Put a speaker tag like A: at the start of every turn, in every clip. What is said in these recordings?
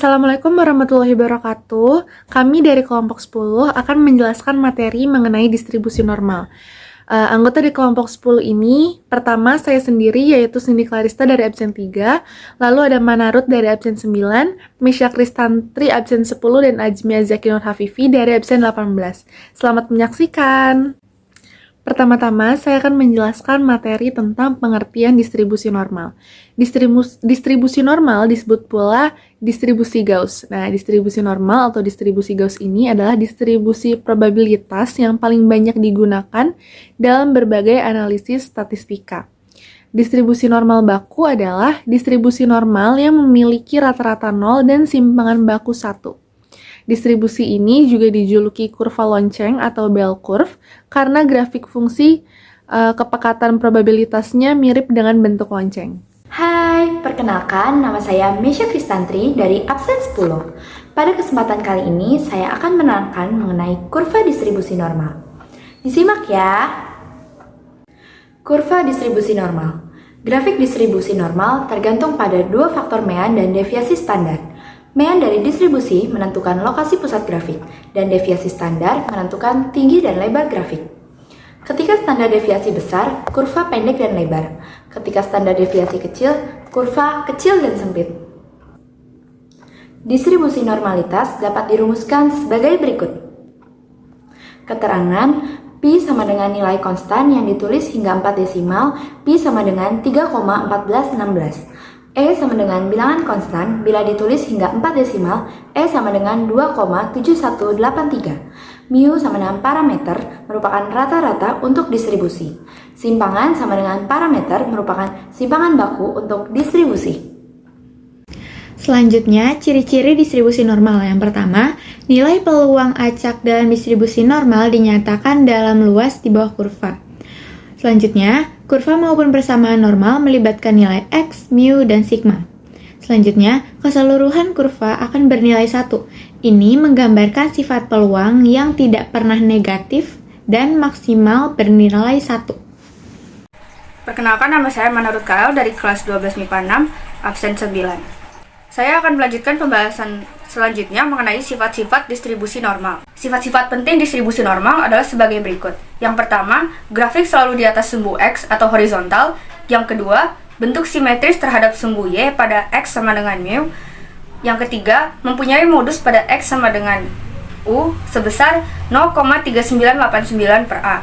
A: Assalamualaikum warahmatullahi wabarakatuh. Kami dari kelompok 10 akan menjelaskan materi mengenai distribusi normal. Anggota di kelompok 10 ini, pertama saya sendiri yaitu Cindy Clarista dari absen 3, lalu ada Manarut dari absen 9, Misha Kristantri absen 10, dan Ajmi Azaki Nur Hafifi dari absen 18. Selamat menyaksikan. Pertama-tama, saya akan menjelaskan materi tentang pengertian distribusi normal. Distribusi normal disebut pula distribusi Gauss. Nah, distribusi normal atau distribusi Gauss ini adalah distribusi probabilitas yang paling banyak digunakan dalam berbagai analisis statistika. Distribusi normal baku adalah distribusi normal yang memiliki rata-rata 0 dan simpangan baku 1. Distribusi ini juga dijuluki kurva lonceng atau bell curve karena grafik fungsi kepekatan probabilitasnya mirip dengan bentuk lonceng.
B: Hai, perkenalkan nama saya Misha Kristantri dari absen 10. Pada kesempatan kali ini saya akan menerangkan mengenai kurva distribusi normal. Disimak ya. Kurva distribusi normal. Grafik distribusi normal tergantung pada dua faktor mean dan deviasi standar. Mean dari distribusi menentukan lokasi pusat grafik, dan deviasi standar menentukan tinggi dan lebar grafik. Ketika standar deviasi besar, kurva pendek dan lebar. Ketika standar deviasi kecil, kurva kecil dan sempit. Distribusi normalitas dapat dirumuskan sebagai berikut. Keterangan pi sama dengan nilai konstan yang ditulis hingga 4 desimal, pi sama dengan 3,1416. E sama dengan bilangan konstan bila ditulis hingga 4 desimal, E sama dengan 2,7183. Mu sama dengan parameter merupakan rata-rata untuk distribusi. Simpangan sama dengan parameter merupakan simpangan baku untuk distribusi.
C: Selanjutnya, ciri-ciri distribusi normal. Yang pertama, nilai peluang acak dalam distribusi normal dinyatakan dalam luas di bawah kurva. Selanjutnya, kurva maupun persamaan normal melibatkan nilai X, mu, dan sigma. Selanjutnya, keseluruhan kurva akan bernilai 1. Ini menggambarkan sifat peluang yang tidak pernah negatif dan maksimal bernilai 1.
D: Perkenalkan, nama saya Manarut Kael dari kelas 12 MIPA 6, absen 9. Saya akan melanjutkan pembahasan selanjutnya mengenai sifat-sifat distribusi normal. Sifat-sifat penting distribusi normal adalah sebagai berikut. Yang pertama, grafik selalu di atas sumbu X atau horizontal. Yang kedua, bentuk simetris terhadap sumbu Y pada X sama dengan mu. Yang ketiga, mempunyai modus pada X sama dengan U sebesar 0,3989 per A.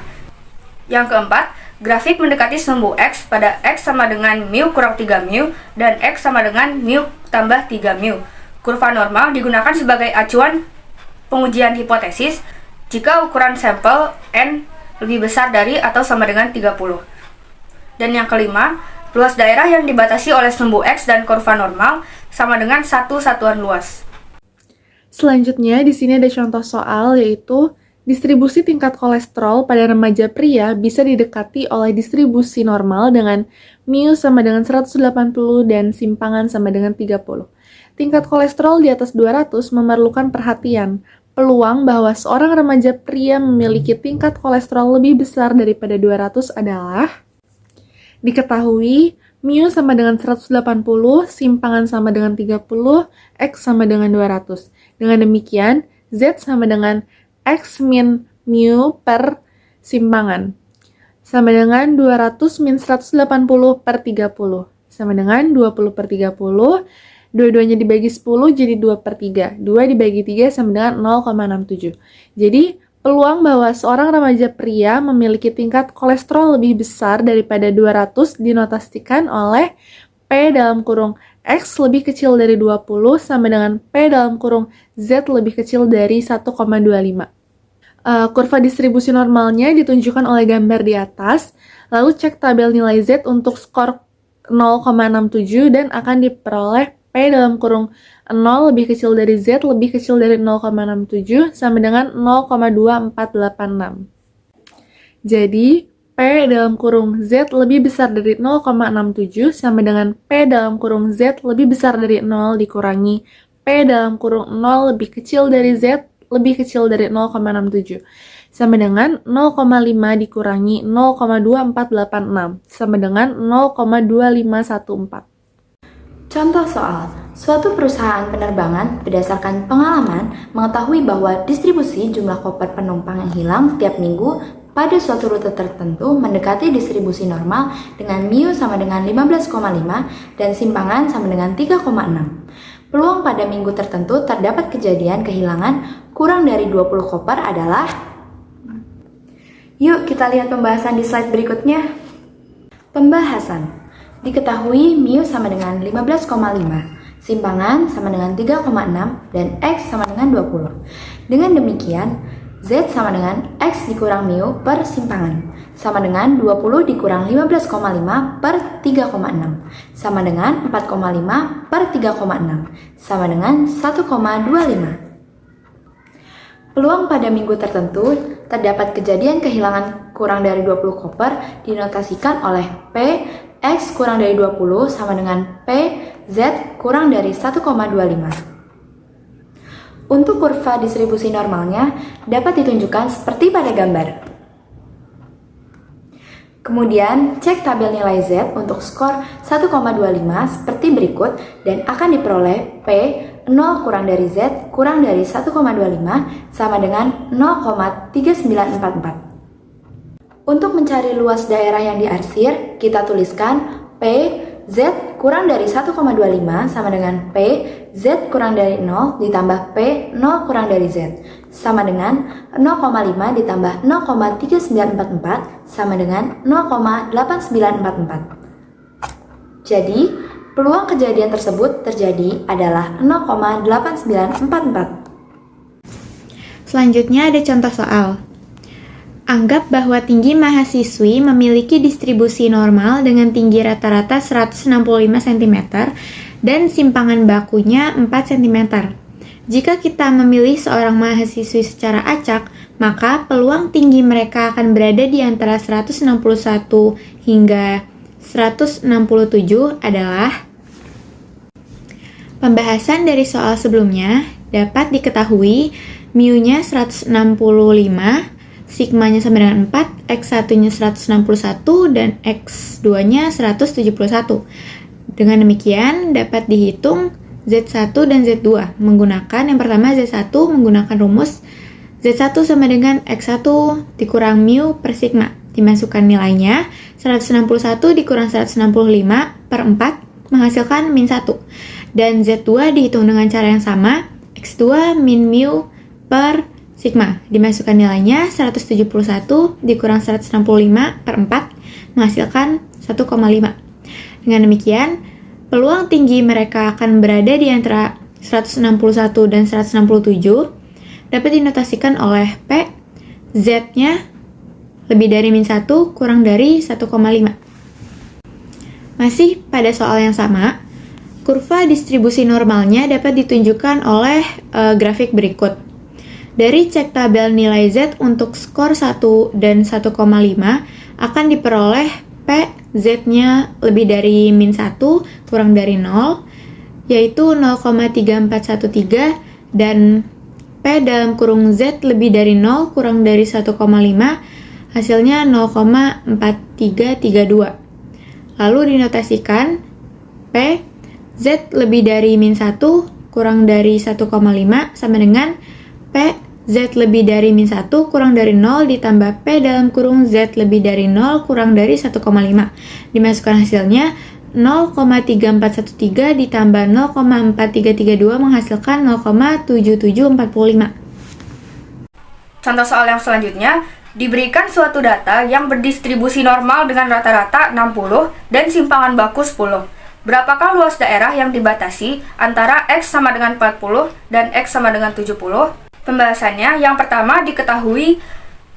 D: Yang keempat, grafik mendekati sumbu X pada X sama dengan mu kurang 3 mu dan X sama dengan mu tambah 3 mu. Kurva normal digunakan sebagai acuan pengujian hipotesis jika ukuran sampel N lebih besar dari atau sama dengan 30. Dan yang kelima, luas daerah yang dibatasi oleh sumbu X dan kurva normal sama dengan satu satuan luas.
A: Selanjutnya, di sini ada contoh soal yaitu distribusi tingkat kolesterol pada remaja pria bisa didekati oleh distribusi normal dengan mu sama dengan 180 dan simpangan sama dengan 30. Tingkat kolesterol di atas 200 memerlukan perhatian. Peluang bahwa seorang remaja pria memiliki tingkat kolesterol lebih besar daripada 200 adalah diketahui mu sama dengan 180, simpangan sama dengan 30, X sama dengan 200. Dengan demikian, Z sama dengan X min mu per simpangan sama dengan 200 min 180 per 30 sama dengan 20 per 30. Dua-duanya dibagi 10 jadi 2 per 3. 2 dibagi 3 sama dengan 0,67. Jadi, peluang bahwa seorang remaja pria memiliki tingkat kolesterol lebih besar daripada 200 dinotasikan oleh P dalam kurung X lebih kecil dari 20 sama dengan P dalam kurung Z lebih kecil dari 1,25. Kurva distribusi normalnya ditunjukkan oleh gambar di atas, lalu cek tabel nilai Z untuk skor 0,67 dan akan diperoleh P dalam kurung 0 lebih kecil dari Z lebih kecil dari 0,67 sama dengan 0,2486. Jadi, P dalam kurung Z lebih besar dari 0,67 sama dengan P dalam kurung Z lebih besar dari 0 dikurangi P dalam kurung 0 lebih kecil dari Z lebih kecil dari 0,67 sama dengan 0,5 dikurangi 0,2486 sama dengan 0,2514.
B: Contoh soal, suatu perusahaan penerbangan berdasarkan pengalaman mengetahui bahwa distribusi jumlah koper penumpang yang hilang setiap minggu pada suatu rute tertentu mendekati distribusi normal dengan mu sama dengan 15,5 dan simpangan sama dengan 3,6. Peluang pada minggu tertentu terdapat kejadian kehilangan kurang dari 20 koper adalah... Yuk kita lihat pembahasan di slide berikutnya. Pembahasan. Diketahui mu sama dengan 15,5, simpangan sama dengan 3,6, dan X sama dengan 20. Dengan demikian, Z sama dengan X dikurang mu per simpangan, sama dengan 20 dikurang 15,5 per 3,6, sama dengan 4,5 per 3,6, sama dengan 1,25. Peluang pada minggu tertentu terdapat kejadian kehilangan kurang dari 20 koper dinotasikan oleh P X kurang dari 20 sama dengan P Z kurang dari 1,25. Untuk kurva distribusi normalnya dapat ditunjukkan seperti pada gambar. Kemudian, cek tabel nilai Z untuk skor 1,25 seperti berikut dan akan diperoleh P 0 kurang dari Z kurang dari 1,25 sama dengan 0,3944. Untuk mencari luas daerah yang diarsir, kita tuliskan P Z kurang dari 1,25 sama dengan P Z kurang dari 0 ditambah P 0 kurang dari Z sama dengan 0,5 ditambah 0,3944 sama dengan 0,8944. Jadi, peluang kejadian tersebut terjadi adalah 0,8944.
C: Selanjutnya ada contoh soal. Anggap bahwa tinggi mahasiswi memiliki distribusi normal dengan tinggi rata-rata 165 cm dan simpangan bakunya 4 cm. Jika kita memilih seorang mahasiswi secara acak, maka peluang tinggi mereka akan berada di antara 161 hingga 167 adalah... Pembahasan dari soal sebelumnya dapat diketahui mu-nya 165, sigmanya sama dengan 4, X1-nya 161, dan X2-nya 171. Dengan demikian, dapat dihitung Z1 dan Z2 menggunakan yang pertama Z1 menggunakan rumus Z1 sama dengan X1 dikurang mu per sigma. Dimasukkan nilainya, 161 dikurang 165 per 4 menghasilkan min 1. Dan Z2 dihitung dengan cara yang sama, X2 min mu per sigma. Dimasukkan nilainya 171 dikurang 165 per 4 menghasilkan 1,5. Dengan demikian, peluang tinggi mereka akan berada di antara 161 dan 167 dapat dinotasikan oleh P, Z-nya lebih dari min 1 kurang dari 1,5. Masih pada soal yang sama, kurva distribusi normalnya dapat ditunjukkan oleh grafik berikut. Dari cek tabel nilai Z untuk skor 1 dan 1,5 akan diperoleh P Z-nya lebih dari min 1 kurang dari 0, yaitu 0,3413 dan P dalam kurung Z lebih dari 0 kurang dari 1,5 hasilnya 0,4332. Lalu dinotasikan P Z lebih dari min 1 kurang dari 1,5 sama dengan P Z lebih dari min 1 kurang dari 0 ditambah P dalam kurung Z lebih dari 0 kurang dari 1,5. Dimasukkan hasilnya 0,3413 ditambah 0,4332 menghasilkan 0,7745.
D: Contoh soal yang selanjutnya, diberikan suatu data yang berdistribusi normal dengan rata-rata 60 dan simpangan baku 10. Berapakah luas daerah yang dibatasi antara X sama dengan 40 dan X sama dengan 70? Pembahasannya, yang pertama diketahui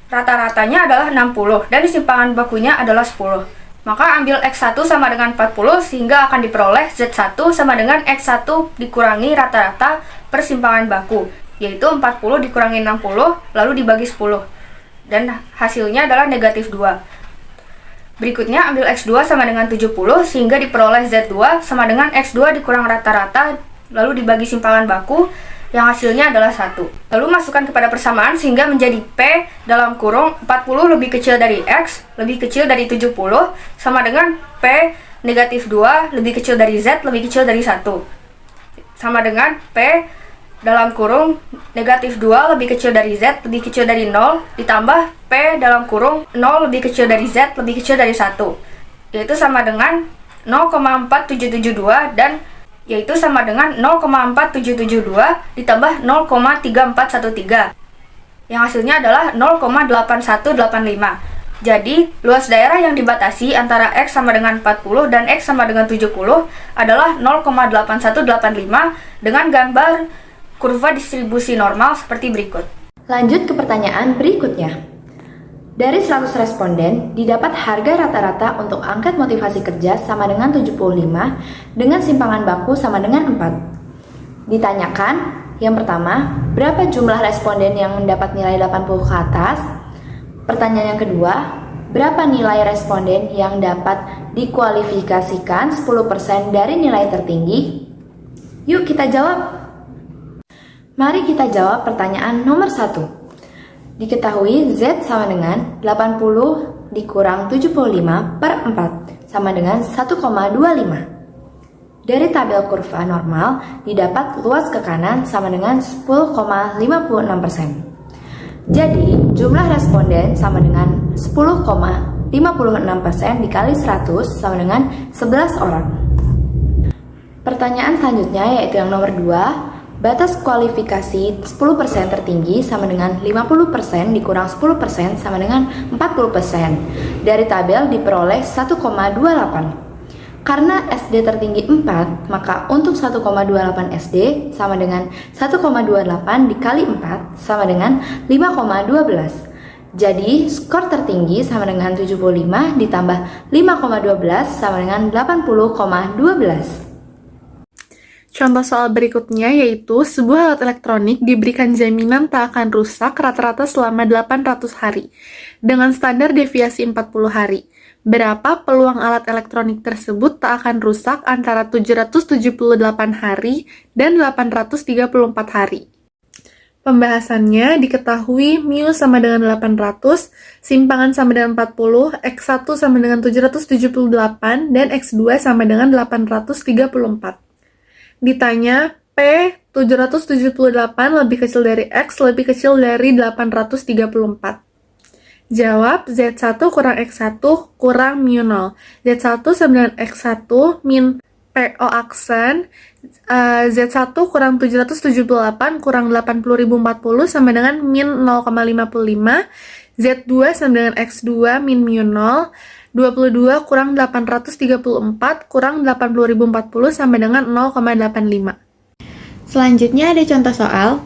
D: rata-ratanya adalah 60 dan simpangan bakunya adalah 10. Maka ambil X1 sama dengan 40 sehingga akan diperoleh Z1 sama dengan X1 dikurangi rata-rata persimpangan baku, yaitu 40 dikurangi 60 lalu dibagi 10. Dan hasilnya adalah negatif 2. Berikutnya ambil X2 sama dengan 70 sehingga diperoleh Z2 sama dengan X2 dikurang rata-rata lalu dibagi simpangan baku, yang hasilnya adalah 1. Lalu masukkan kepada persamaan sehingga menjadi P dalam kurung 40 lebih kecil dari X lebih kecil dari 70 sama dengan P negatif 2 lebih kecil dari Z lebih kecil dari 1. Sama dengan P dalam kurung negatif 2 lebih kecil dari Z lebih kecil dari 0 ditambah P dalam kurung 0 lebih kecil dari Z lebih kecil dari 1. Yaitu sama dengan 0,4772 dan yaitu sama dengan 0,4772 ditambah 0,3413 yang hasilnya adalah 0,8185. Jadi, luas daerah yang dibatasi antara X sama dengan 40 dan X sama dengan 70 adalah 0,8185 dengan gambar kurva distribusi normal seperti berikut.
B: Lanjut ke pertanyaan berikutnya. Dari 100 responden, didapat harga rata-rata untuk angket motivasi kerja sama dengan 75 dengan simpangan baku sama dengan 4. Ditanyakan, yang pertama, berapa jumlah responden yang mendapat nilai 80 ke atas? Pertanyaan yang kedua, berapa nilai responden yang dapat dikualifikasikan 10% dari nilai tertinggi? Yuk kita jawab. Mari kita jawab pertanyaan nomor 1. Diketahui Z sama dengan 80 dikurang 75 per 4 sama dengan 1,25. Dari tabel kurva normal didapat luas ke kanan sama dengan 10,56%. Jadi, jumlah responden sama dengan 10,56% dikali 100 sama dengan 11 orang. Pertanyaan selanjutnya yaitu yang nomor 2. Batas kualifikasi 10% tertinggi sama dengan 50% dikurang 10% sama dengan 40%. Dari tabel diperoleh 1,28. Karena SD tertinggi 4, maka untuk 1,28 SD sama dengan 1,28 dikali 4 sama dengan 5,12. Jadi, skor tertinggi sama dengan 75 ditambah 5,12 sama dengan 80,12.
A: Contoh soal berikutnya yaitu sebuah alat elektronik diberikan jaminan tak akan rusak rata-rata selama 800 hari dengan standar deviasi 40 hari. Berapa peluang alat elektronik tersebut tak akan rusak antara 778 hari dan 834 hari? Pembahasannya diketahui mu sama dengan 800, simpangan sama dengan 40, X1 sama dengan 778, dan X2 sama dengan 834. Ditanya, P 778 lebih kecil dari X lebih kecil dari 834. Jawab, Z1 kurang X1 kurang mu 0. Z1 sama dengan X1 min PO aksen, Z1 kurang 778 kurang 80.040 sama dengan min 0,55. Z2 sama dengan X2 min mu 0. 22 kurang 834 kurang 80.040 sama dengan 0,85.
C: Selanjutnya ada contoh soal.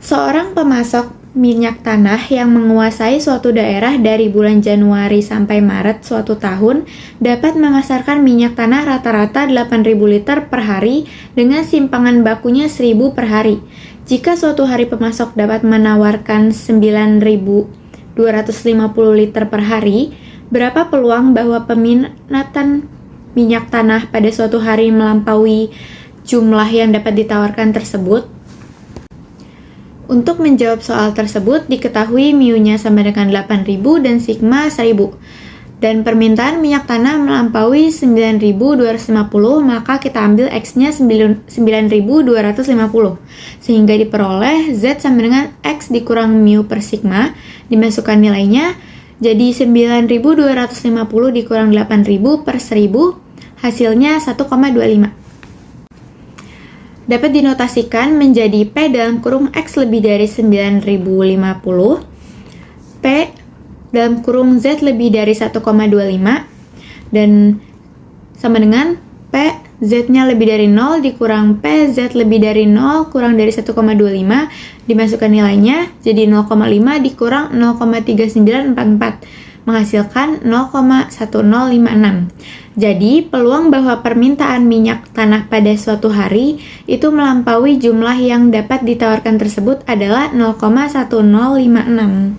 C: Seorang pemasok minyak tanah yang menguasai suatu daerah dari bulan Januari sampai Maret suatu tahun dapat memasarkan minyak tanah rata-rata 8.000 liter per hari dengan simpangan bakunya 1.000 per hari. Jika suatu hari pemasok dapat menawarkan 9.250 liter per hari, berapa peluang bahwa peminatan minyak tanah pada suatu hari melampaui jumlah yang dapat ditawarkan tersebut? Untuk menjawab soal tersebut, diketahui mu-nya sama dengan 8.000 dan sigma 1.000. Dan permintaan minyak tanah melampaui 9.250, maka kita ambil X-nya 9.250. Sehingga diperoleh Z sama dengan X dikurang mu per sigma, dimasukkan nilainya, jadi 9.250 dikurang 8.000 per 1.000, hasilnya 1,25. Dapat dinotasikan menjadi P dalam kurung X lebih dari 9.050, P dalam kurung Z lebih dari 1,25, dan sama dengan P Z-nya lebih dari 0 dikurang P Z lebih dari 0 kurang dari 1,25, dimasukkan nilainya, jadi 0,5 dikurang 0,3944, menghasilkan 0,1056. Jadi, peluang bahwa permintaan minyak tanah pada suatu hari itu melampaui jumlah yang dapat ditawarkan tersebut adalah 0,1056.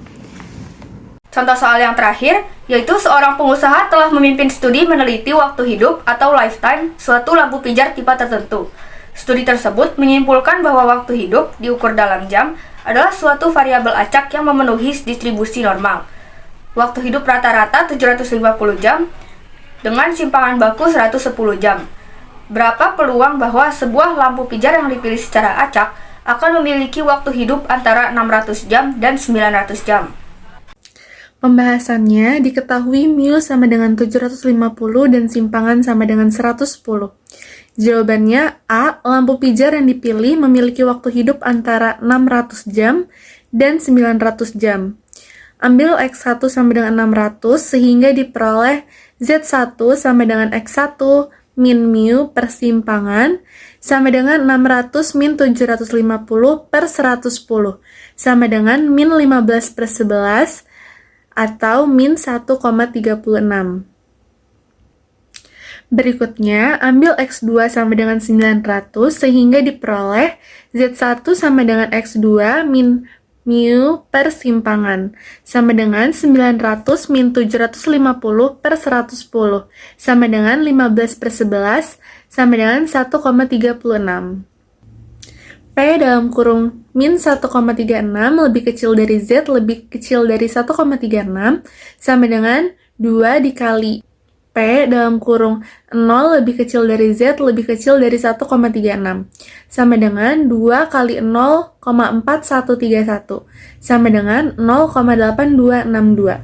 D: Contoh soal yang terakhir, yaitu seorang pengusaha telah memimpin studi meneliti waktu hidup atau lifetime suatu lampu pijar tipe tertentu. Studi tersebut menyimpulkan bahwa waktu hidup diukur dalam jam adalah suatu variabel acak yang memenuhi distribusi normal. Waktu hidup rata-rata 750 jam, dengan simpangan baku 110 jam. Berapa peluang bahwa sebuah lampu pijar yang dipilih secara acak akan memiliki waktu hidup antara 600 jam dan 900 jam?
A: Pembahasannya diketahui mu sama dengan 750 dan simpangan sama dengan 110. Jawabannya A. Lampu pijar yang dipilih memiliki waktu hidup antara 600 jam dan 900 jam. Ambil X1 sama dengan 600 sehingga diperoleh Z1 sama dengan X1 min mu per simpangan sama dengan 600 min 750 per 110 sama dengan min 15 per 11 atau min 1,36. Berikutnya, ambil X2 sama dengan 900 sehingga diperoleh Z1 sama dengan X2 min mu per simpangan sama dengan 900 min 750 per 110 sama dengan 15 per 11 sama dengan 1,36. P dalam kurung min 1,36 lebih kecil dari Z lebih kecil dari 1,36 sama dengan 2 dikali P dalam kurung 0 lebih kecil dari Z lebih kecil dari 1,36 sama dengan 2 kali 0,4131 sama dengan 0,8262.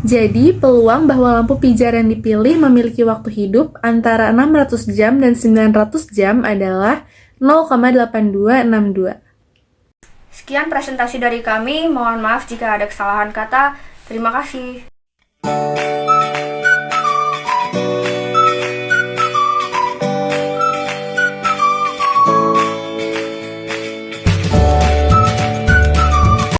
A: Jadi, peluang bahwa lampu pijar yang dipilih memiliki waktu hidup antara 600 jam dan 900 jam adalah 0,8262.
D: Sekian presentasi dari kami, mohon maaf jika ada kesalahan kata. Terima kasih.